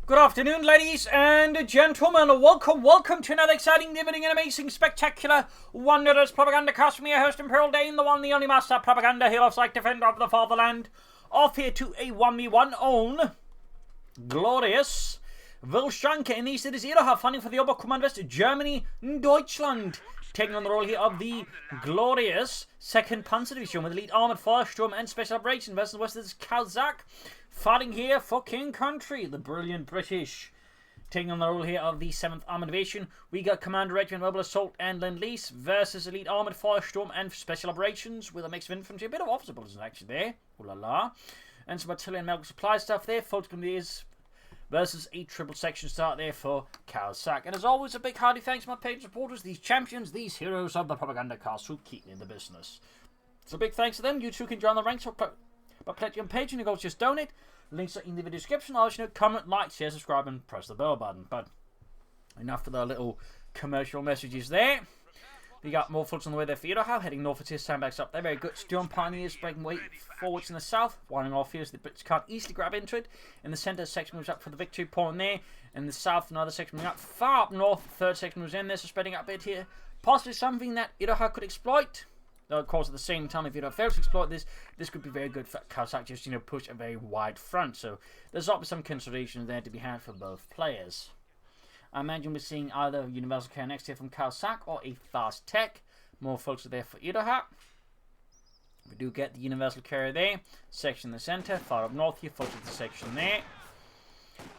Good afternoon, ladies and gentlemen. Welcome to another exciting, riveting, and amazing, spectacular, wondrous Propagandacast from your host, Imperial Dane, the one, the only master propaganda hero, like defender of the fatherland. Off here to a 1v1 own glorious Vilshanka in the cities Iroha, fighting for the Oberkommando Germany, Deutschland. Taking on the role here of the glorious 2nd Panzer Division with Elite Armored Firestorm and Special Operations versus West's Caosak. Fighting here for King Country, the brilliant British. Taking on the role here of the 7th Armored Division, we got Commander Regiment Mobile Assault and Lend-Lease versus Elite Armored Firestorm and Special Operations with a mix of infantry, a bit of officer bullets actually there, ooh la la, and some artillery and medical supply stuff there. Photographs versus a triple section start there for Caosak. And as always, a big hearty thanks to my paid supporters, these champions, these heroes of the Propagandacast who keep me in the business. So big thanks to them. You too can join the ranks by pledging on Patreon. You go just donate. Links are in the video description. I'll also comment, like, share, subscribe, and press the bell button. But enough of the little commercial messages there. We got more foots on the way there for Iroha, heading north to sandbags up there. Very good. Storm Pioneers breaking way forwards in the south, winding off here so the Brits can't easily grab into it. In the centre, section moves up for the victory point there. In the south, another section moving up far up north. Third section moves in there, so spreading out a bit here. Possibly something that Iroha could exploit. Though, of course, at the same time, if Iroha fails to exploit this, this could be very good for Caosak, just, push a very wide front. So there's obviously some considerations there to be had for both players. I imagine we're seeing either Universal Carrier next here from Caosak or a Fast Tech. More folks are there for Iroha. We do get the Universal Carrier there. Section in the centre. Far up north here, folks with the section there.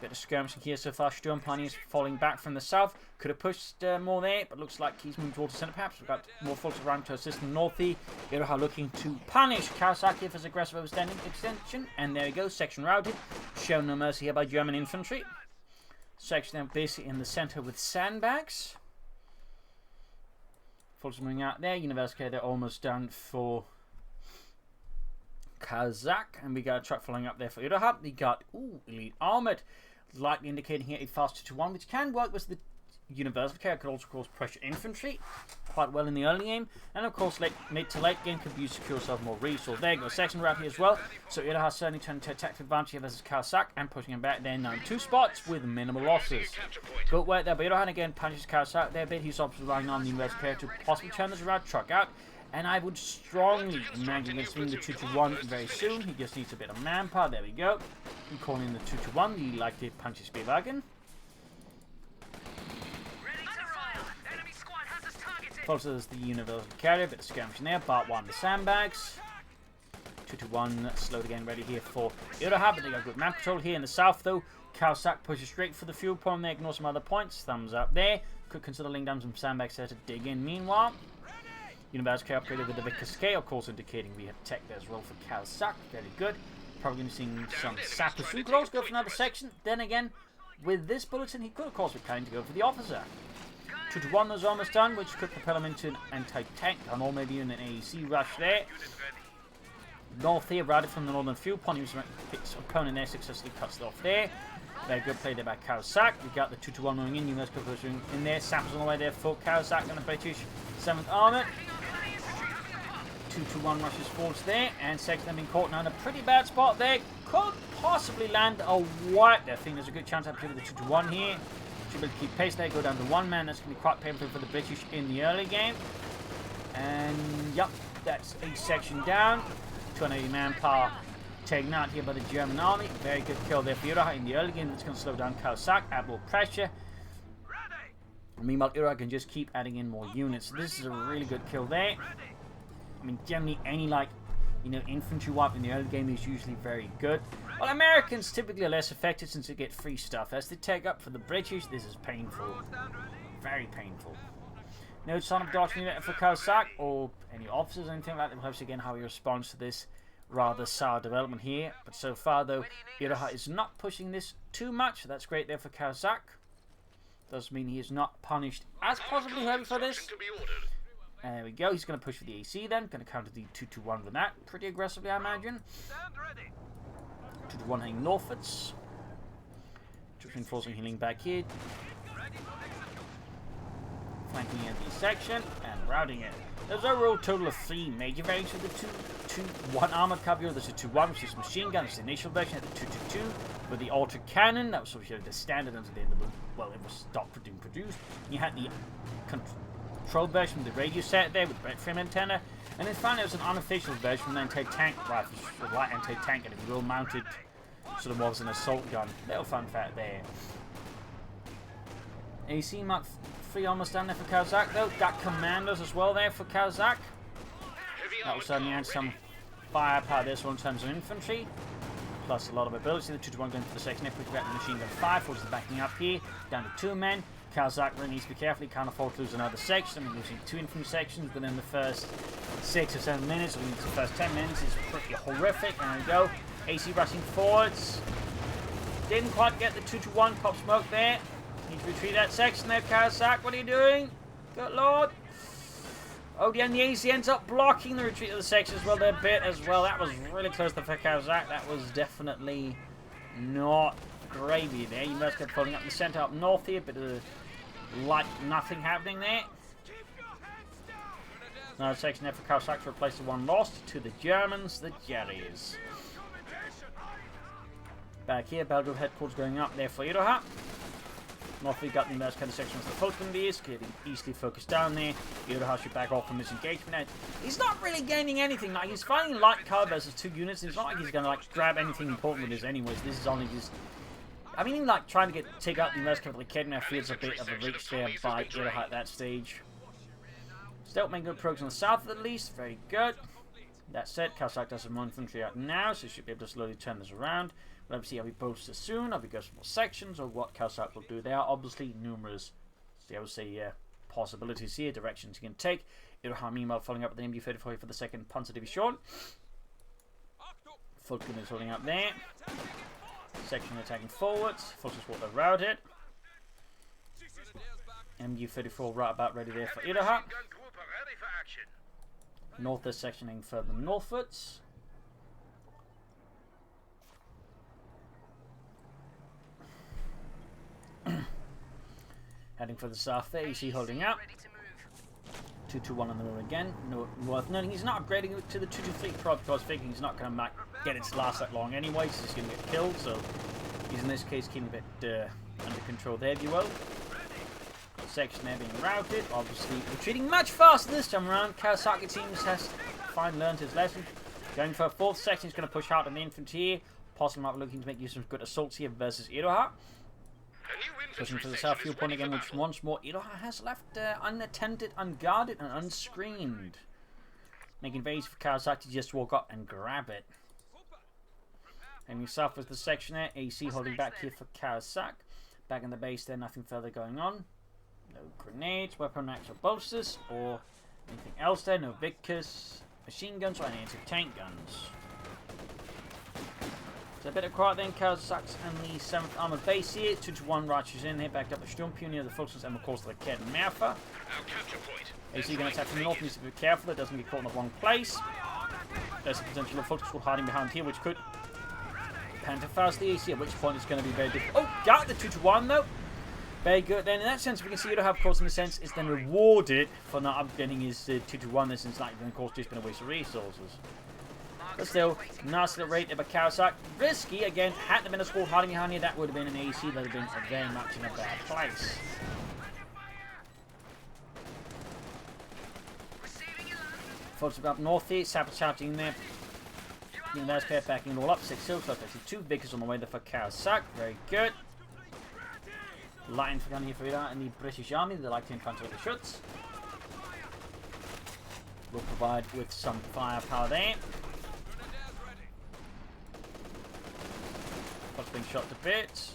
Bit of skirmishing here so far. Storm Pioneers falling back from the south. Could have pushed more there, but looks like he's moving towards the centre perhaps. We've got more folks around to assist the north here. Iroha looking to punish Caosak here for his aggressive overstanding extension. And there we go. Section routed. Shown no mercy here by German infantry. Section then basically in the centre with sandbags. Folks moving out there. Universal Carrier, they're almost done for Caosak. And we got a truck following up there for Iroha. We got Elite Armoured, likely indicating here a fast 2-1, which can work with the Universal Carrier. Could also cause pressure infantry quite well in the early game, and of course mid to late game could be used to secure yourself more resource. There you go, section route here as well. So Iroha certainly turned to attack advantage here versus Caosak and pushing him back there now in 2 spots with minimal losses. Good work there, but Iroha again punishes Caosak there a bit. He's obviously relying on the Universal Carrier to possibly turn this around, truck out. And I would strongly imagine he's swinging the 2-1 very soon. He just needs a bit of manpower. There we go. I'm calling in the 2-1. He likely punches Spearwagon. Folks, there's the Universal Carrier. Bit of skirmishing there. Part 1, the sandbags. 2-1 slowed again, ready here for Iroha. But they got good map control here in the south, though. Caosak pushes straight for the fuel point there. Ignore some other points. Thumbs up there. Could consider laying down some sandbags there to dig in. Meanwhile, Universal Carrier upgraded with the Vickers K, of course, indicating we have tech there as well for Caosak. Very good. Probably going to see some sappers who could also go for another section. Then again, with this bulletin, he could, of course, be planning to go for the officer. 2-1 was almost done, which could propel him into an anti-tank gun or maybe in an AEC rush there. North here, routed from the northern fuel point. His opponent there successfully cuts it off there. Very good play there by Caosak. We got the 2-1 moving in. Universal Carrier in there. Sappers on the way there for Caosak and the British 7th Armour. 2-1 rushes forwards there, and second them being caught now in a pretty bad spot there. Could possibly land a wipe there. I think there's a good chance up here with the 2-1 here. Should be able to keep pace there, go down to 1 man. That's going to be quite painful for the British in the early game. And yep, that's a section down. 280 manpower taken out here by the German army. Very good kill there for Iroha in the early game. That's going to slow down Caosak, add more pressure. And meanwhile, Iroha can just keep adding in more units. So this is a really good kill there. I mean, generally, any, infantry wipe in the early game is usually very good. Well, Americans typically are less effective since they get free stuff. As they take up for the British, this is painful. Very painful. No sign of dodging for Caosak or any officers or anything like that. We'll have to see again how he responds to this rather sour development here. But so far, though, Iroha is not pushing this too much. That's great there for Caosak. Does mean he is not punished as possibly heavy for this. There we go. He's going to push for the AC then. Going to counter the 2-1 with that. Pretty aggressively, I imagine. 2-1 heading northwards. Reinforcing healing back here. Flanking in the section and routing it. There's overall total of 3 major variants of the 2-1 armored cavalry. There's a 2-1, which is machine gun. It's the initial version of the 2-2-2 with the auto cannon. That was sort of the standard until the end of the, well, it was stopped being produced. You had the control version with the radio set there with the red frame antenna, and then finally there was an unofficial version with an anti-tank rifle, a light anti-tank, and it was mounted sort of was an assault gun. Little fun fact there. AC Mark 3 almost done there for Caosak though. Got Commandos as well there for Caosak. That will certainly add some firepower this one in terms of infantry. Plus a lot of ability. The 2-1 going for the section F, with the machine gun 5, which is backing up here. Down to 2 men. Caosak really needs to be careful. He can't afford to lose another section. I mean, losing 2 infantry sections within the first 6 or 7 minutes, or even the first 10 minutes, is pretty horrific. And there we go. AC rushing forwards. Didn't quite get the 2-1 pop smoke there. Need to retreat that section there, Caosak. What are you doing? Good lord. Oh, the AC ends up blocking the retreat of the section as well there a bit as well. That was really close to Caosak. That was definitely not gravy there. You must keep following up the center up north here, but like nothing happening there. Another section there for Caosak to replace the one lost to the Germans, the Jerrys. Back here, Belgrade headquarters going up there for Iroha. North we got the American kind of section with the Falconbeers, getting easily focused down there. Iroha should back off from his engagement. He's not really gaining anything. Like, he's fighting light cover versus 2 units. And it's not like he's gonna like grab anything important with this anyways. This is only just, I mean, like trying to take out the American for the Kedna feels a bit of a reach there by Iroha at that stage. Still making good progress on the south at least. Very good. That said, Caosak does some more infantry out now, so he should be able to slowly turn this around. We'll have to see how he bolsters this soon, how he goes for more sections, or what Caosak will do. There are obviously numerous, I would say, possibilities here, directions he can take. Iroha, meanwhile, following up with the MU-34 for the 2nd Panzer Division. Falcon is holding up there. Section attacking forwards. Forces will around it. MU-34 right about ready there for Iroha. North is sectioning further northwards. Heading for the south there, you see holding up. 2-2-1 on the move again. No, worth noting, he's not upgrading it to the 2-2 probably because thinking he's not going to get it to last that long anyway, so he's going to get killed, so he's in this case keeping a bit under control there, if you will. Section there being routed, obviously retreating much faster this time around. Caosak, it seems, has finally learned his lesson. Going for a 4th section, he's going to push out on the infantry here. Possibly might be looking to make use of good assaults here versus Iroha. Pushing to the south fuel point again, which once more Iroha has left unattended, unguarded, and unscreened. Making it very easy for Caosak to just walk up and grab it. Heading south with the section there, AC holding back here for Caosak. Back in the base there, nothing further going on. No grenades, weapon racks or bolsters, or anything else there. No Vicus, machine guns, or any anti-tank guns. So a bit of quiet then, Caosak's and the 7th Armoured Base here. 2-1 Ratchers in here, backed up the Sturmpion near the Fultons and of course the Ked and Merfa. AC going to attack from the north, needs to be careful, it doesn't get caught in the wrong place. There's a potential of Fultons hiding behind here, which could Pantherfast the AC, at which point it's going to be very difficult. Oh, got the 2-1 though. Very good. Then in that sense, we can see Iroha, of course, in a sense, is then rewarded for not upgrading his 2-1. This is like, of course, just been a waste of resources. But still, nice little rate by Caosak. Risky, again, had there been a squad hiding behind here, that would have been an AC that would have been very much in a bad place. Folks up north here, sabotaging there. There's Care backing it all up. 6 hills, so 2 Vickers on the way there for Caosak. Very good. Light infantry here for Iroha and the British Army, the light infantry the shots. Will provide with some firepower there. What's being shot to bits.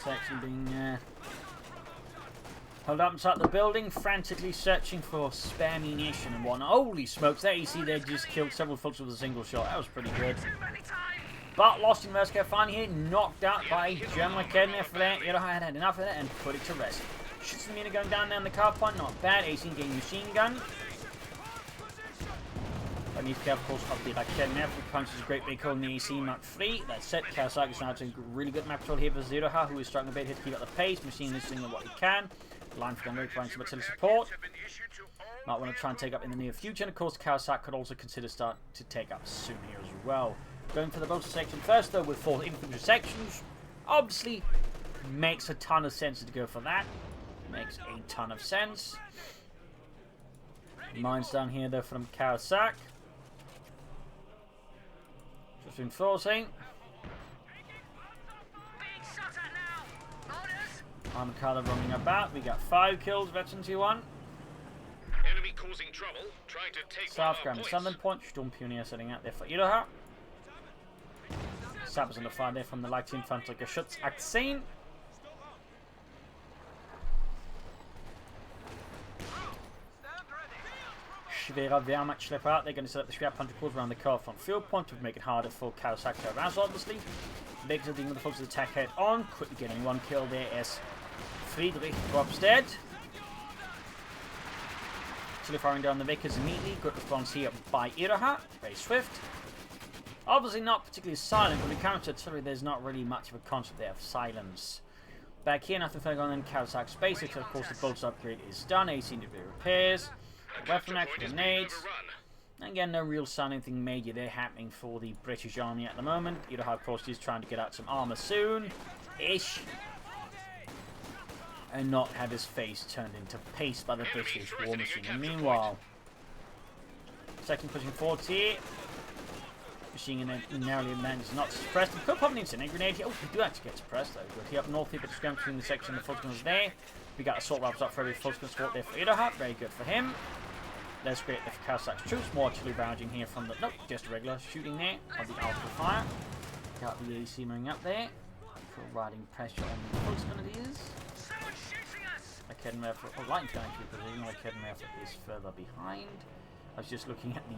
Section being held up inside the building, frantically searching for spare munition and whatnot. Holy smokes, there you see they just killed several folks with a single shot. That was pretty good. But lost in Merska finally here, knocked out by a German Academy for that. Iroha had had enough of it and put it to rest. Shoots the meter going down there on the car point, not bad. 18 getting machine gun. I need to care, of course, of the Academy, which punches a great big hole in the AC Mark 3. That's it. Caosak is now doing really good map control here for Iroha, who is struggling a bit here to keep up the pace. Machine is doing what he can. Line for Gunray providing some artillery support. Might want to try and take up in the near future. And of course, Caosak could also consider start to take up soon here as well. Going for the bolster section first, though, with 4 infantry sections. Obviously, makes a ton of sense to go for that. Makes a ton of sense. Mines down here, though, from Caosak. Just reinforcing. Armored Carla running about. We got 5 kills, veteran 2-1. Enemy causing trouble, trying to take South Grand Southern Point. Storm Pioneer setting out there for Iroha. Sappers on the fire there from the Light Infantry Geschütz 18. Schwerer Wehrmachtschlepper out. They're going to set up the Schwerpanzer Corps around the car front field point to make it harder for Caosak to harass, obviously. Begs are dealing with the folks attack head on. Quickly getting 1 kill there as Friedrich drops dead. Actually firing down the Vickers immediately. Good response here by Iroha. Very swift. Obviously not particularly silent, but we counter-artillery, there's not really much of a concept there of silence. Back here, nothing further on in Caosak space, except of course the bolts upgrade is done. AC nuclear repairs. Weapon action, grenades. Again, no real sign of anything major there happening for the British Army at the moment. Iroha, of course, is trying to get out some armor soon-ish. And not have his face turned into paste by the British war machine. And meanwhile, second pushing forward here. Machine gun narrowly lands not suppressed. We could probably need a grenade here. Oh, we do actually get suppressed though. Good here up north here, but scram between the section and the full guns there. We got assault rifles up for every full gun support there for Iroha. Very good for him. That's great there for Caosak's troops. More artillery barraging here from the... Nope, just a regular shooting there on the alpha fire. Got the AC moving up there. Providing pressure on the full gun it is. Academy effort, light infantry position. Academy effort is further behind. I was just looking at the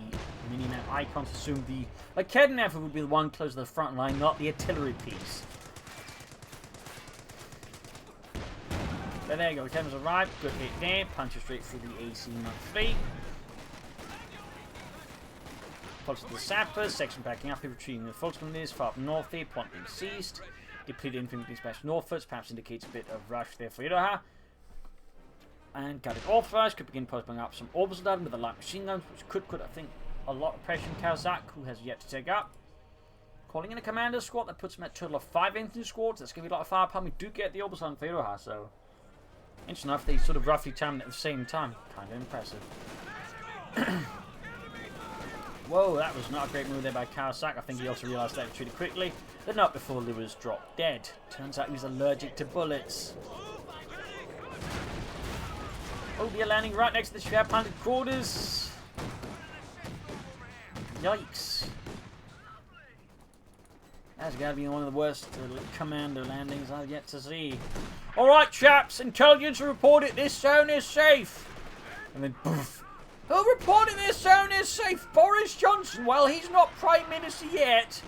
mini-map icons. Assumed the Academy effort would be the one close to the front line, not the artillery piece. But there you go. Academy's arrived. Good hit there. Punches straight through the AC Mark 3. Close to the sappers. Section backing up. Retreating the Volksman is far up north here. Point being seized. Depleted infantry smashed northwards. Perhaps indicates a bit of rush there for Iroha. And got it authorized. Could begin posting up some orbital data with the light machine guns, which could put, I think, a lot of pressure on Caosak, who has yet to take up. Calling in a commander squad that puts him at a total of 5 infantry squads. That's going to be a lot of firepower. We do get the orbital for Iroha, so interesting enough, they sort of roughly timed at the same time. Kind of impressive. Whoa, that was not a great move there by Caosak. I think he also realized that pretty quickly. But not before Lewis dropped dead. Turns out he was allergic to bullets. Oh, we are landing right next to the Schwerpanzer quarters. Yikes. That's gotta be one of the worst commando landings I've yet to see. Alright, chaps, intelligence reported this zone is safe. And then poof. Who reported this zone is safe? Boris Johnson. Well, he's not Prime Minister yet.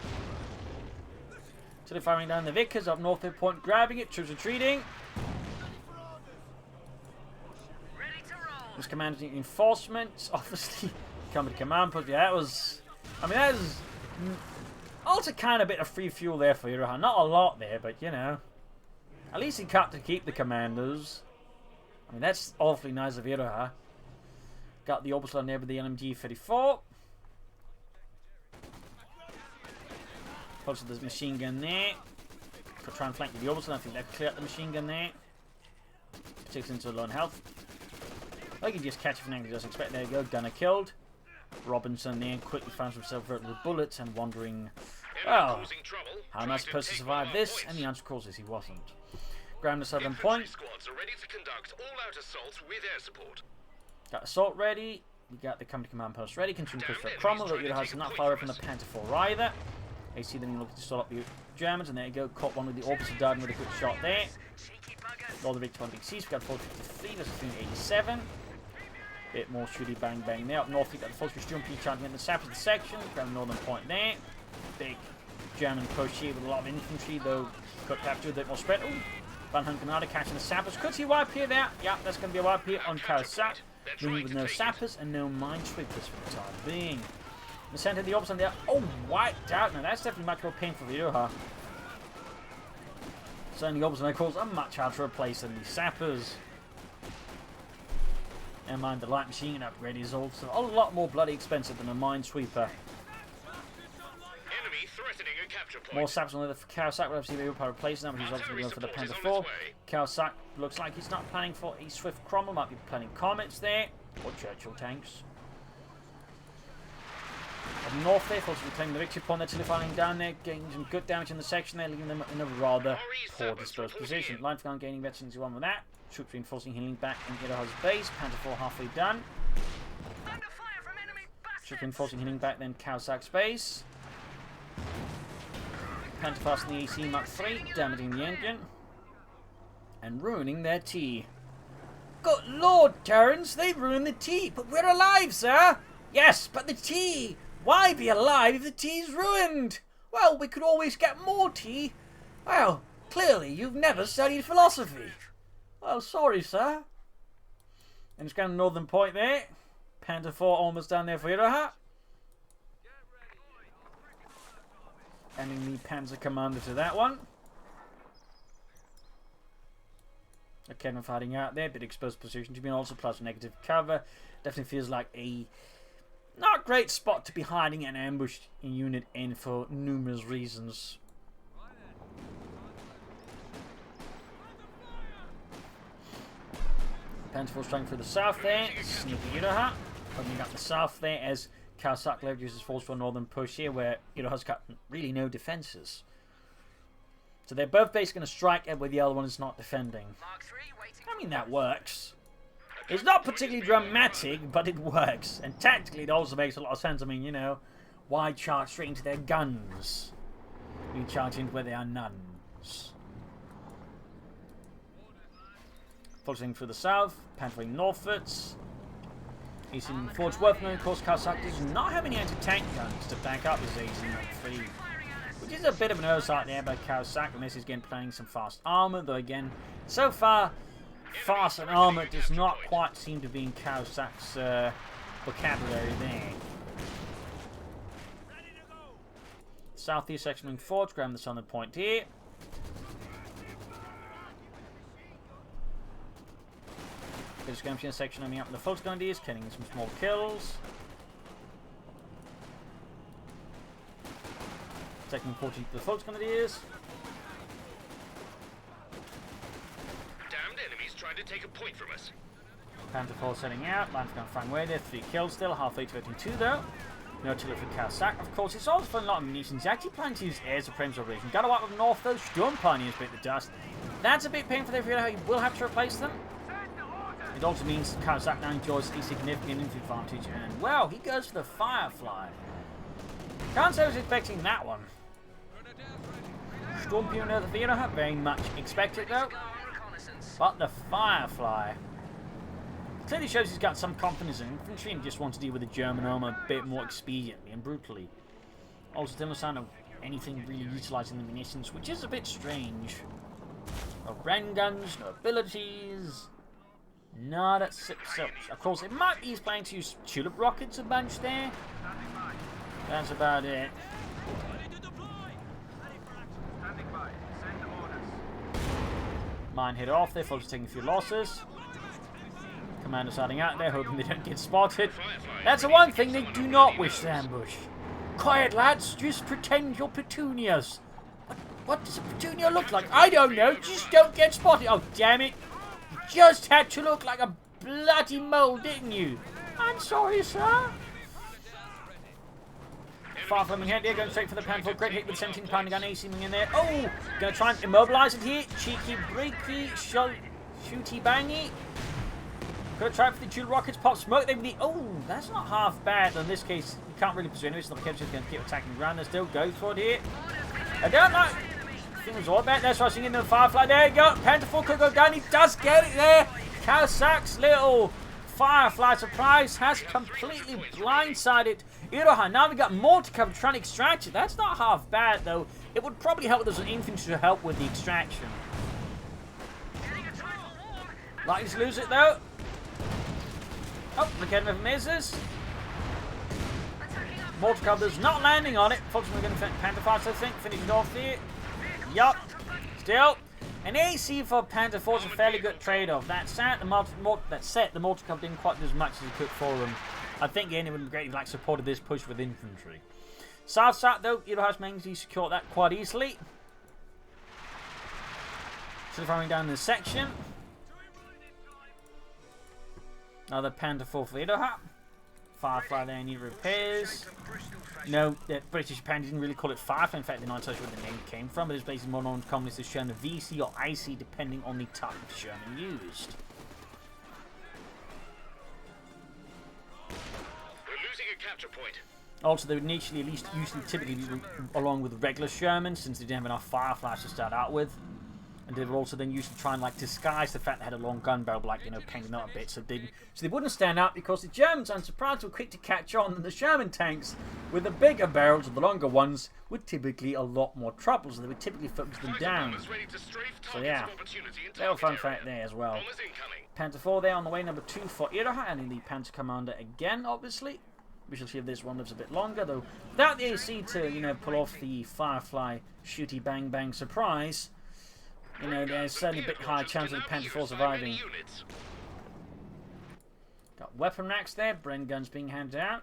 So they're firing down the Vickers up north of point, grabbing it, troops retreating. This commander's enforcement, obviously, come to command post. Yeah, that was, I mean, that is also kind of a bit of free fuel there for Iroha. Not a lot there, but you know, at least he got to keep the commanders. I mean, that's awfully nice of Iroha. Got the orbital on there with the LMG-34. Also, there's machine gun there. Could try and flank with the orbital. I think that could clear out the machine gun there. Takes into low health. I can just catch it from angle, just expect. There you go, gunner killed. Robinson there quickly finds himself riddled with bullets and wondering, well, how am I supposed to survive this? And the answer, of course, is he wasn't. Ground to southern point. Got assault ready. We got the company command post ready. Continue push for Cromwell. That has not far from the Panther 4 either. AC then looking to stall up the Germans, and there you go. Caught one with the orbital dart with a good shot there. All the Victor 1 big C's. We got 453 versus 387. Bit more shooty bang bang there. Up north, we got the Volkswagen Jumpy charging in the sap of the section. Grab the northern point there. Big German push here with a lot of infantry, though could have to do a bit more spread. Ooh, Van Hunkenade catching the sappers. Could he wipe here there? Yeah, that's going to be a wipe here on Caosak. Moving with no sappers and no minesweepers for the time being. In the center of the opposite there. Oh, wiped out. Now that's definitely much more painful for Iroha. Certainly the opposite calls are much harder to replace than the sappers. And mind the light machine upgrade is also a lot more bloody expensive than a minesweeper. capture point. More saps on the Caosak. We'll see the Iroha replacing that, but he's obviously going for the Panther 4. Caosak looks like he's not planning for a swift cromwell, might be planning comets there, or Churchill tanks. Up north there, also reclaiming the victory point. They're solidifying down there, getting some good damage in the section there, leaving them in a rather poor dispersed position. Line for gaining veterans one with that. Troops reinforcing, healing back in Iroha's base. Panther 4 halfway done. Troops reinforcing, healing back then Caosak's base. Panther fast in the AC Mark 3, damaging the engine. And ruining their tea. Good Lord, Terrence, they've ruined the tea, but we're alive, sir! Yes, but the tea! Why be alive if the tea's ruined? Well, we could always get more tea. Well, clearly you've never studied philosophy. Well, sorry, sir. And it's going northern point there. Panther 4 almost down there for Iroha. Ending the Panzer Commander to that one. Okay, I'm fighting out there. Bit exposed position to be also plus negative cover. Definitely feels like a not great spot to be hiding and ambushed in Unit N for numerous reasons. Panther 4 trying through the south there. Sneaky Iroha. Opening up the south there as Caosak leverages his force for a northern push here where Iroha's got really no defences. So they're both basically going to strike at where the other one is not defending. I mean, that works. It's not particularly dramatic, but it works. And tactically, it also makes a lot of sense. I mean, you know, why charge straight into their guns? We charge into where there are nuns. Focusing through the south, patrolling northwards. He's in Forge Worthman. Of course, Caosak does not have any anti-tank guns to back up his AC-3. Which is a bit of an oversight there by Caosak, unless he's again playing some fast armour. Though again, so far, fast and armour does not quite seem to be in Caosak's vocabulary there. Southeast section in Forge, grabbing the southern point here. There's going to be a section coming up in the Forge Grenadiers, getting some small kills. Taking 40 to the Forge Grenadiers. Damned enemies trying to take a point from us. Panther 4 setting out. Line's going to find way there. 3 kills still. Halfway to 32 though. No to look for Caosak. Of course, it's also for a lot of munitions. He's actually planning to use airs of Frames Operation. Got to wipe up north though. Storm Pioneers bit the dust. That's a bit painful there for you. You will have to replace them. It also means Caosak now enjoys a significant infantry advantage. And well, he goes for the Firefly. Can't say I was expecting that one. Storm Pioneer the Iroha, very much expected though. But the Firefly clearly shows he's got some confidence in infantry and just wants to deal with the German armour a bit more expediently and brutally. Also, doesn't sound of anything really utilising the munitions, which is a bit strange. No Ren guns, no abilities. Not at 6 ups. Of course, it might be he's planning to use tulip rockets a bunch there. That's about it. Mine hit off there, folks taking a few losses. Commandos starting out there, hoping they don't get spotted. That's the one thing they do not wish to ambush. Quiet, lads, just pretend you're petunias. What does a petunia look like? I don't know, just don't get spotted. Oh, damn it. You just had to look like a bloody mole, didn't you? I'm sorry, sir. Far from ahead here, going straight for the Panther. Great hit with 17 pounder gun AC in there. Oh, going to try and immobilise it here. Cheeky, breaky, shooty, bangy. Going to try for the dual rockets. Pop smoke there with the. Oh, that's not half bad. In this case, you can't really pursue it. It's not the capture. Going to keep attacking the ground. There still goes for it here. I don't like. I think it was all about. That's rushing into the Firefly. There you go. Panther 4 could go down. He does get it there. Caosak's little Firefly surprise has completely blindsided Iroha. Now we got more to cover trying to extract it. That's not half bad though. It would probably help with those infantry to help with the extraction. Likely to lose it though. Oh, the Academy of misses. Mortar cover's not landing on it. Fortunately, we're going to Panther 5, I think. Finish it off here. Yup. Still. An AC for Panther 4 is a fairly good trade-off. That said, the mortar cover didn't quite do as much as he could for them. I think again it would be great if he supported this push with infantry. South side, though, Iroha's mainly secured that quite easily. Still firing down this section. Another Panther 4 for Iroha. Firefly there, need repairs. No, the British Japan didn't really call it Firefly. In fact, they're not entirely sure where the name came from, but it's basically more known commonly as Sherman VC or IC, depending on the type of Sherman used. We're losing a capture point. Also, they would initially, at least usually typically be along with regular Sherman, since they didn't have enough Fireflies to start out with. And they would also then usually try and like disguise the fact they had a long gun barrel, like, you know, painting them out a bit, so they wouldn't stand out, because the Germans, unsurprised, were quick to catch on, and the Sherman tanks with the bigger barrels or the longer ones would typically a lot more trouble, so they would typically focus them down. So yeah, little fun fact there as well. Panther 4 there on the way, number 2 for Iroha, and the Panther Commander again, obviously. We shall see if this one lives a bit longer, though without the AC to, you know, pull off the Firefly shooty bang bang surprise. You know, there's certainly a bit higher chance of the Panther 4 surviving. Got weapon racks there, Bren guns being handed out.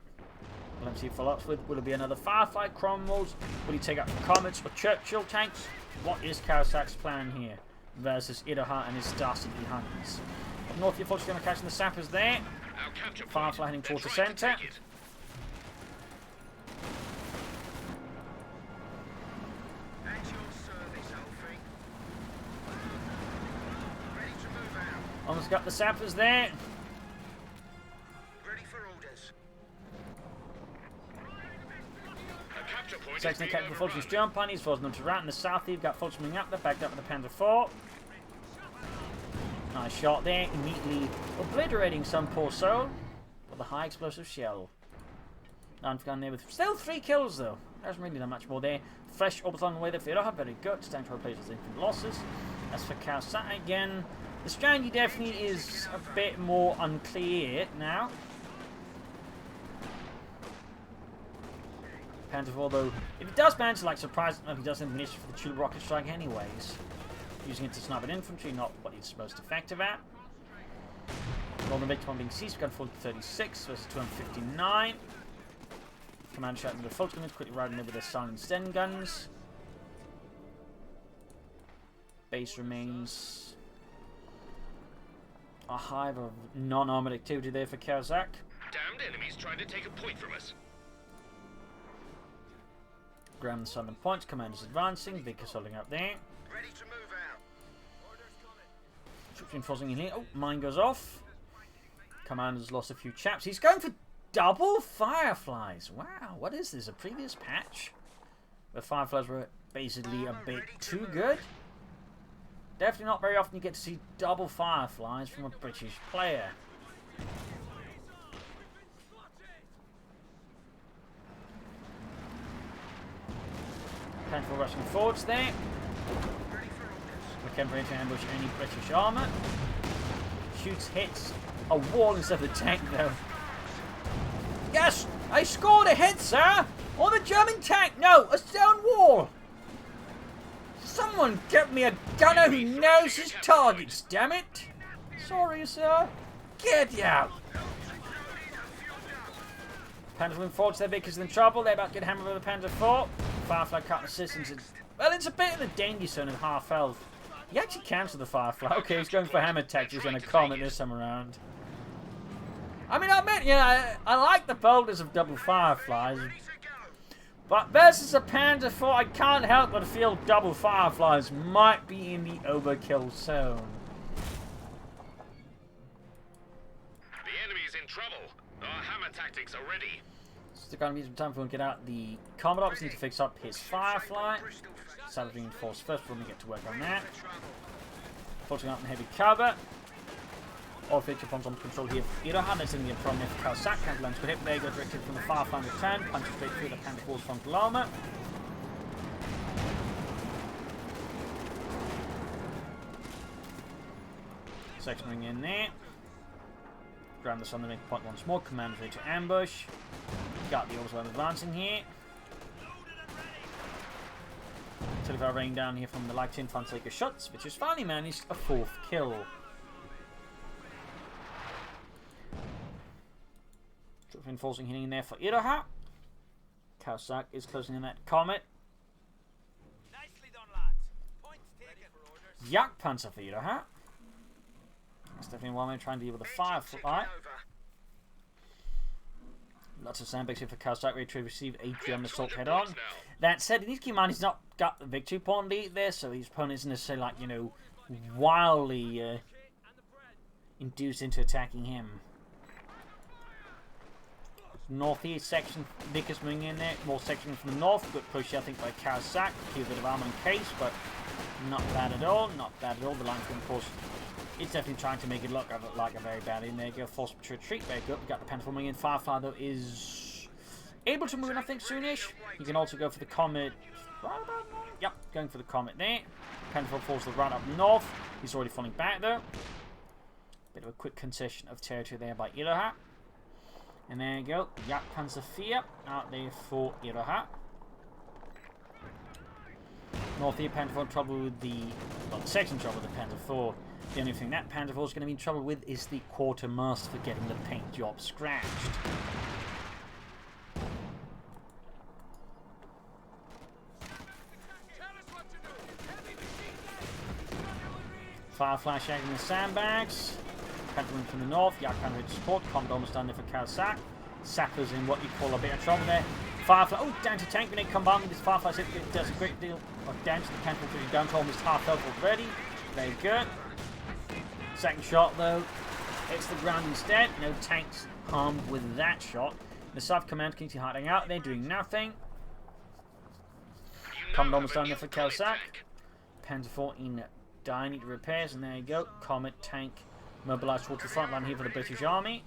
Let's see follow-ups with. Will it be another Firefly, Cromwells? Will he take out Comets or Churchill tanks? What is Caosak's plan here versus Iroha and his Star-City Huns? Up north, you're fortunately going to catch the sappers there. Firefly heading towards the centre. Almost got the sappers there. Ready for orders. Section of Captain Fulton's jump on. He's forcing them to rout in the south. You've got Fulton moving up there, backed up with the Panther 4. Nice shot there, immediately obliterating some poor soul with a high explosive shell. I've gone there with still 3 kills though. There's really not much more there. Fresh orbital on the way there for Iroha, very good. It's time to replace his infant losses. As for Caosak again, the strategy definitely is a bit more unclear now. Panther 4, though, if he does manage to like surprise him, he does have an issue for the Tube rocket strike anyways. Using it to snipe at infantry, not what he's most effective at. Golden victim on being seized, we've got 40-36 versus 259. Command shot into the Fulton, quickly riding over their silent Sten guns. Base remains a hive of non-armored activity there for Caosak. Damned enemies trying to take a point from us. Graham the southern points, commanders advancing, Vickers holding up there. Ready to move out. Troops reinforcing in here. Oh, mine goes off. Commander's lost a few chaps. He's going for double Fireflies. Wow, what is this? A previous patch? The Fireflies were basically a bit too good. Definitely not very often you get to see double Fireflies from a British player. Panther rushing forwards there. McKember to ambush any British armour. Shoots, hits a wall instead of a tank though. Yes! I scored a hit, sir! On the German tank! No! A stone wall! Someone get me a gunner who knows his targets, damn it! Sorry, sir. Get out! Panther moving forward to their Vickers in trouble. They're about to get hammered with the Panther 4. Firefly cutting assistance. Well, it's a bit of the danger zone in half health. He actually cancelled the Firefly. Okay, he's going for hammer tactics and a Comet this time around. I mean, I admit, you know, I like the boldness of double Fireflies. But versus a Panther 4, I can't help but feel double Fireflies might be in the overkill zone. The enemy's in trouble. Our hammer tactics are ready. Still going to be some time for him to get out the Commodore. Need to fix up his Firefly. Salvage reinforced first before we get to work on that. Putting out in heavy cover. All feature points on control here for Iroha. That's in the from there for Caosak. Counterlands could hit. There go directed from the Firefly in return. Punches straight through the Panther 4's frontal armor. Sectioning in there. Grab this on the make point once more. Command ready to ambush. Got the orders while advancing here. Telephone raining down here from the light tin Fonseca shots, which has finally managed a 4th kill. Reinforcing hitting in there for Iroha. Caosak is closing in that Comet. Nicely done, lads. Points taken. Yak Panzer for Iroha. That's definitely one way trying to deal with the Firefly. Lots of sandbags here for Caosak, ready to receive a German assault head on. That said, he needs to keep in mind he's not got the victory point lead there, so his opponent isn't necessarily like, you know, wildly induced into attacking him. Northeast section, Vickers moving in there, more section from the north, good push I think by Caosak, keep a bit of armor in case, but not bad at all, not bad at all. The line's of course, it's definitely trying to make it look like a very bad in there. Go force to retreat, very good. We got the Panther moving in. Firefly though is able to move in I think soonish. You can also go for the Comet. Right about now. Yep, going for the Comet there. Panther falls the right up north. He's already falling back though. Bit of a quick concession of territory there by Iroha. And there you go. Yak Panzer IV out there for Iroha. North here, Panther IV in trouble with the second trouble with the Panther IV. The only thing that Panther IV is going to be in trouble with is the quartermaster for getting the paint job scratched. Firefly shagging the sandbags. Panther from the north. Yak Panther to support. Comet almost done there for Caosak. Sapper's in what you call a bit of trouble there. Firefly, oh, down to tank grenade combined with this Firefly. It does a great deal of damage to the Panther III, down to almost half health already. Very good. Second shot though, hits the ground instead. No tanks harmed with that shot. The South Command continues hiding out. They're doing nothing. Comet almost done there for Caosak. Panther IV in dire need repairs, and there you go. Comet tank mobilised towards the front line here for the British Army.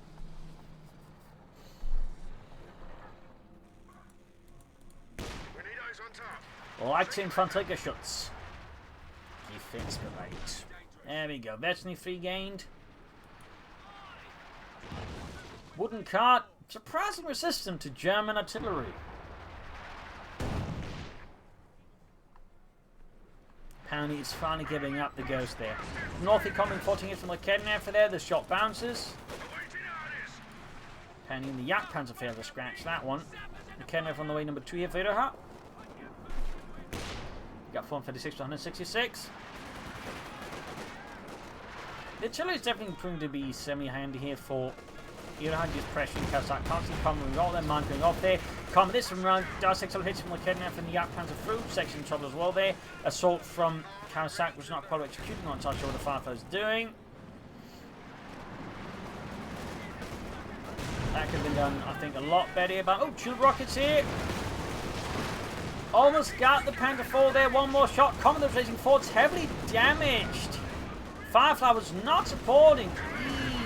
Lighting Frantigerschutz. Defense bereit. There we go. Veteran 3 gained. Wooden cart. Surprisingly resistant to German artillery. Powney is finally giving up the ghost there. North coming 14 hits from the Kedner for there. The shot bounces. Powney and the Yak Panzer failed to scratch that one. The Kedner on the way number 2 here for Iroha. Got 456 to 166. The artillery is definitely proving to be semi-handy here for Iroha. Just pressuring Caosak. Can't see Comet with all their mind going off there. Comet this from round does 600 hits from the Kedner and the Yak Panzer through. Section in trouble as well there. Assault from Caosak was not quite executing. Not entirely sure what the Firefly is doing. That could have been done, I think, a lot better. But oh, tube rockets here. Almost got the Panther IV there. One more shot. Comet was racing forward. Heavily damaged. Firefly was not supporting.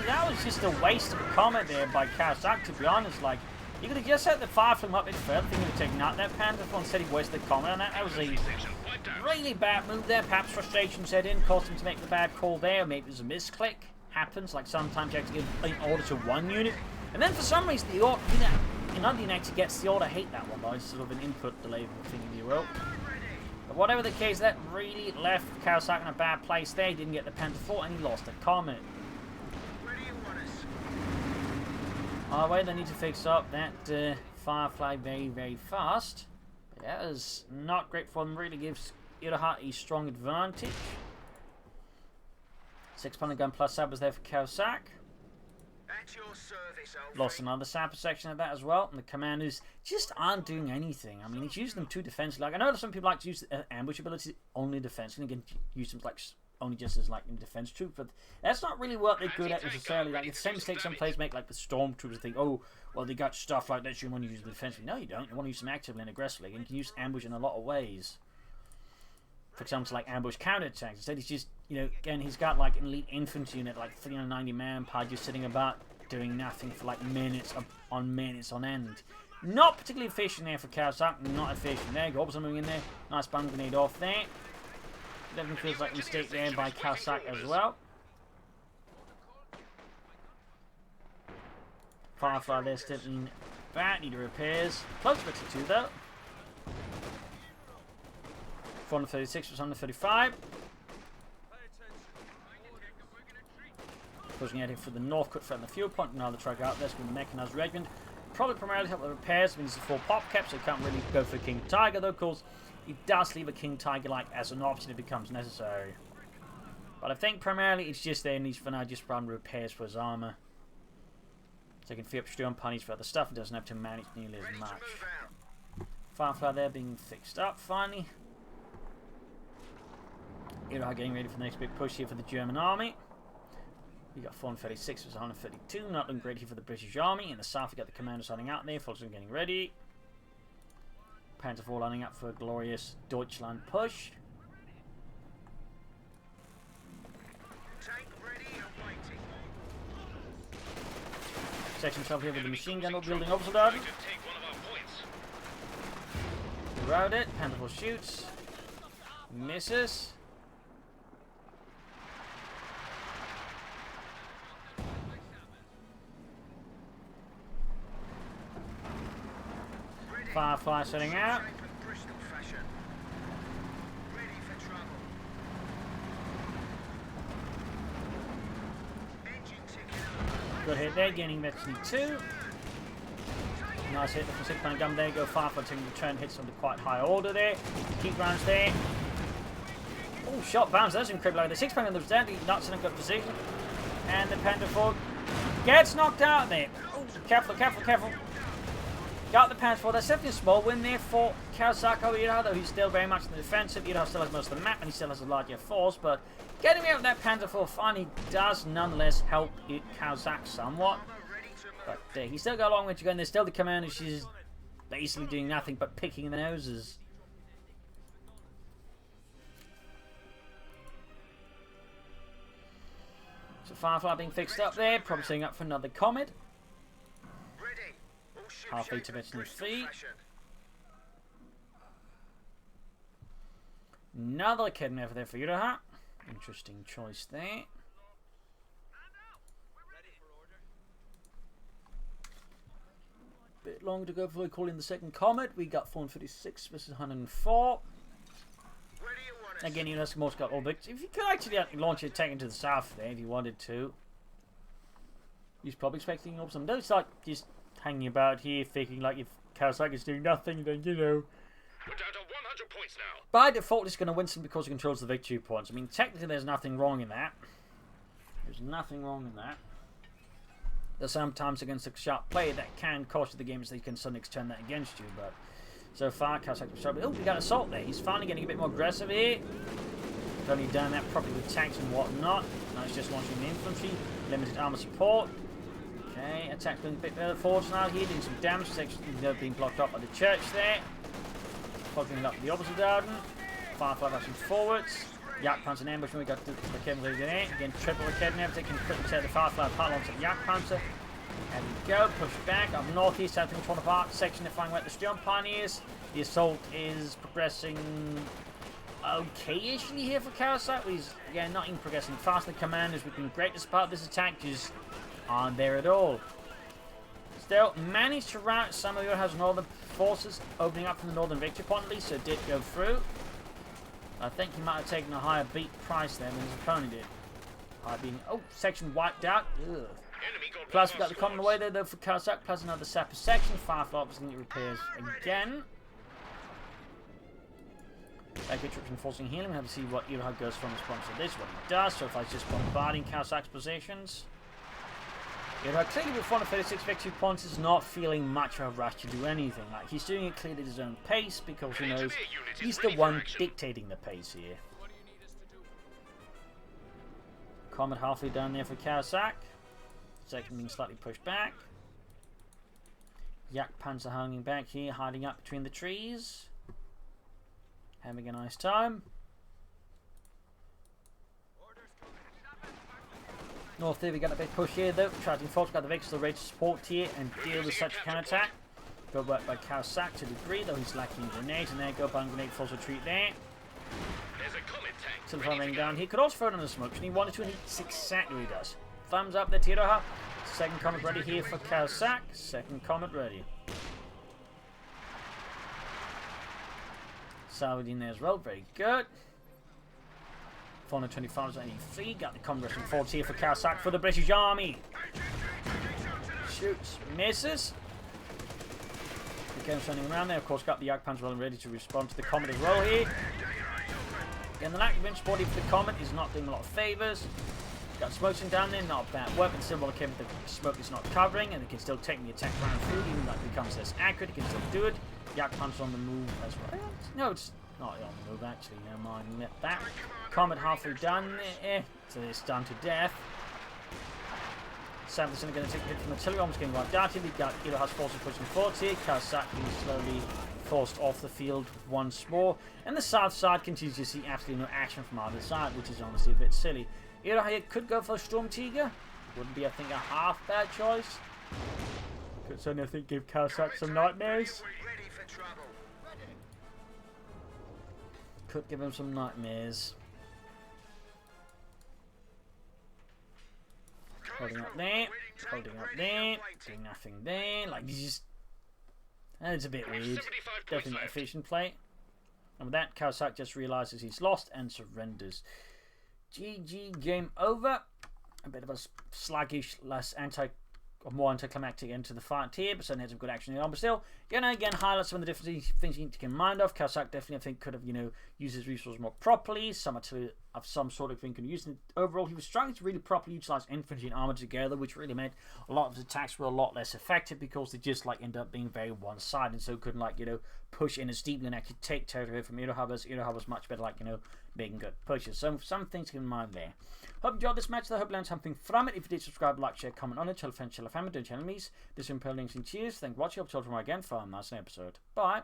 That was just a waste of a Comet there by Caosak, to be honest. Like, you could have just set the Firefly up in further. He would have taken out that Panther IV instead he wasted the Comet on that. That was a really bad move there. Perhaps frustration set in, caused him to make the bad call there. Maybe it was a misclick. Happens. Like, sometimes you have to give an order to one unit. And then for some reason, the order, another unit actually gets the order. I hate that one, though. It's sort of an input delay, thinking you will. But whatever the case, that really left Caosak in a bad place there. He didn't get the Panther IV and he lost the Comet. Well, they need to fix up that Firefly very, very fast. But that is not great for them. Really gives Iroha a strong advantage. 6-pounder gun plus sappers there for Caosak. Lost another sapper section of that as well. And the commanders just aren't doing anything. I mean, he's using them too defensively. Like, I know some people like to use ambush ability only defensively. Again, use them like only just as like in defense troop, but that's not really what they're good at necessarily. Like, it's the same mistake some players make, like the stormtroopers think, oh, well, they got stuff like that, you want to use them defensively. No, you don't. You want to use them actively and aggressively, and you can use ambush in a lot of ways. For example, like ambush counterattacks. Instead, he's just, you know, again, he's got like an elite infantry unit, like 390 manpower, just sitting about doing nothing for like minutes on end. Not particularly efficient there for Caosak. Not efficient. There you go. Moving in there. Nice bomb grenade off there. Definitely feels like a mistake there by Caosak as well. Firefly there still in bad need of repairs. Close to 2 though. 436 was 135. Pushing out here for the north cut from the fuel point. Now the truck out. There's been the mechanized regiment. probably primarily help with repairs. I mean, it's a 4 pop cap, so it can't really go for King Tiger, though, of course. He does leave a King Tiger like as an option if it becomes necessary. But I think primarily it's just there, and he's for now just run repairs for his armor. So he can free up Sturm punies for other stuff and doesn't have to manage nearly as much. Firefly there being fixed up finally. Iroha getting ready for the next big push here for the German army. We got 436 versus 132, not looking great here for the British army. In the south we got the commandos running out there, Volkswagen getting ready. Panzer IV lining up for a glorious Deutschland push. Section 12 here with the machine gun building opposite of it. Around it, Panzer IV shoots. Misses. Firefly setting out. Good hit there, gaining Metzny 2. Nice hit from 6-pound gun there. Go Firefly taking the turn, hits on the quite high order there. Keep rounds there. Oh, shot bounce. That's incredible. The 6-pound gun was down, not in a good position. And the Panther IV gets knocked out there. Oh, careful, careful, careful. Got the Panther IV. That's definitely a small win there for Caosak over Iroha, though he's still very much in the defensive. Iroha still has most of the map and he still has a larger force, but getting out of that Panther IV finally does nonetheless help Caosak somewhat. But he's still got a long way to go, and there's still the commander. She's basically doing nothing but picking the noses. So Firefly being fixed up there, probably setting up for another Comet. Halfway to Metzny feet. Another kidnap over there for Iroha. Interesting choice there. Bit longer to go before we call in the second Comet. We got 456 versus 104. Again, Iroha's most got all bits. If you could actually launch your attack into the south there, if you wanted to. He's probably expecting up some. Don't start just hanging about here, thinking like if Caosak is doing nothing, then you know. We're down to 100 points now. By default, it's going to win some because it controls the victory points. I mean, technically, there's nothing wrong in that. There's nothing wrong in that. There's sometimes against a sharp player that can cost you the game, so they can suddenly turn that against you. But so far, Caosak was struggling. Oh, we got assault there. He's finally getting a bit more aggressive here. He's only done that properly with tanks and whatnot. Now he's just launching the infantry. Limited armor support. Okay, attack doing a bit better forwards now here, doing some damage. Sections being blocked up by the church there. Plugging up the opposite garden. Firefly rushing forwards. Yak Panzer in ambush when we got the Kevin there. Again, triple the Kevin, they can quickly tear the Firefly apart alongside the Yak Panzer. There we go, push back up northeast, everything torn apart. Section to find where the Sturm Pioneers. The assault is progressing okay-ish here for Caosak. He's again not even progressing fast. The commanders we've been great to spot this attack, just aren't there at all. Still managed to rout some of Iroha's northern forces, opening up from the northern victory point at least, so it did go through. I think he might have taken a higher beat price there than his opponent did. Being, oh, section wiped out. Ugh. Plus we got the common away there though for Caosak, plus another sapper section. Firefly was going to get repairs again. Back troops enforcing healing. We'll have to see what Iroha goes from response to this. What he does, so if I just bombarding Caosak's positions. Iroha clearly with 436 victory points is not feeling much of a rush to do anything. Like he's doing it clearly at his own pace because he knows he's the one dictating the pace here. Comet halfway down there for Caosak. Second being slightly pushed back. Yak Panzer hanging back here, hiding up between the trees. Having a nice time. North there we got a big push here though. Charging force got the Victor ready to support here and deal with such a counterattack. Good work by Caosak to a degree, though he's lacking grenades, and there go by grenade force retreat there. There's a Comet tank. Still running down. He could also throw it on the smoke, and he wanted to, and it's exactly what he does. Thumbs up there, Iroha. Second Comet ready here for Caosak. Second Comet ready. Saladin there as well, very good. 425 is 83. Got the Congress and forwards here for Caosak for the British Army. Shoots, misses. Again, sending around there. Of course, got the Jagdpanzer well and ready to respond to the Comet as well here. Again, the lack of inch body for the Comet is not doing a lot of favours. Got Smoking down there, not a bad weapon. Still while the smoke is not covering, and they can still take the attack round through, even though it becomes less accurate. He can still do it. Jagdpanzer on the move as well. No, it's not on the move actually. Never mind, let that. Comet halfway done. So it's done to death. Sadly, going to take a hit from artillery, almost getting wiped out. We've got Iroha's forces pushing forward here. Caosak being slowly forced off the field once more. And the south side continues to see absolutely no action from either side, which is honestly a bit silly. Iroha could go for a Storm Tiger. Wouldn't be, I think, a half bad choice. Could certainly, I think, give Caosak some nightmares. Could give him some nightmares. Holding up there, holding up there, doing nothing there. Like, he's just. It's a bit weird. Definitely not efficient play. And with that, Caosak just realizes he's lost and surrenders. GG, game over. A bit of a sluggish, more anticlimactic end to the fight here, but certainly had some good action in the arm. But still, again, highlight some of the different things you need to get in mind of. Caosak definitely, I think, could have, used his resources more properly. Some artillery of some sort of thing could use. Overall, he was struggling to really properly utilize infantry and armor together, which really meant a lot of his attacks were a lot less effective because they just end up being very one-sided, so couldn't push in as deeply and actually take territory from Iroha. Iroha was much better making good pushes. So some things to keep in mind there. Hope you enjoyed this match. I hope you learned something from it. If you did, subscribe, like, share, comment on it. Tell a friend, tell a family, don't tell enemies. This is Imperial Links and cheers. Thank you for watching. I'll talk to you again for a nice episode. Bye.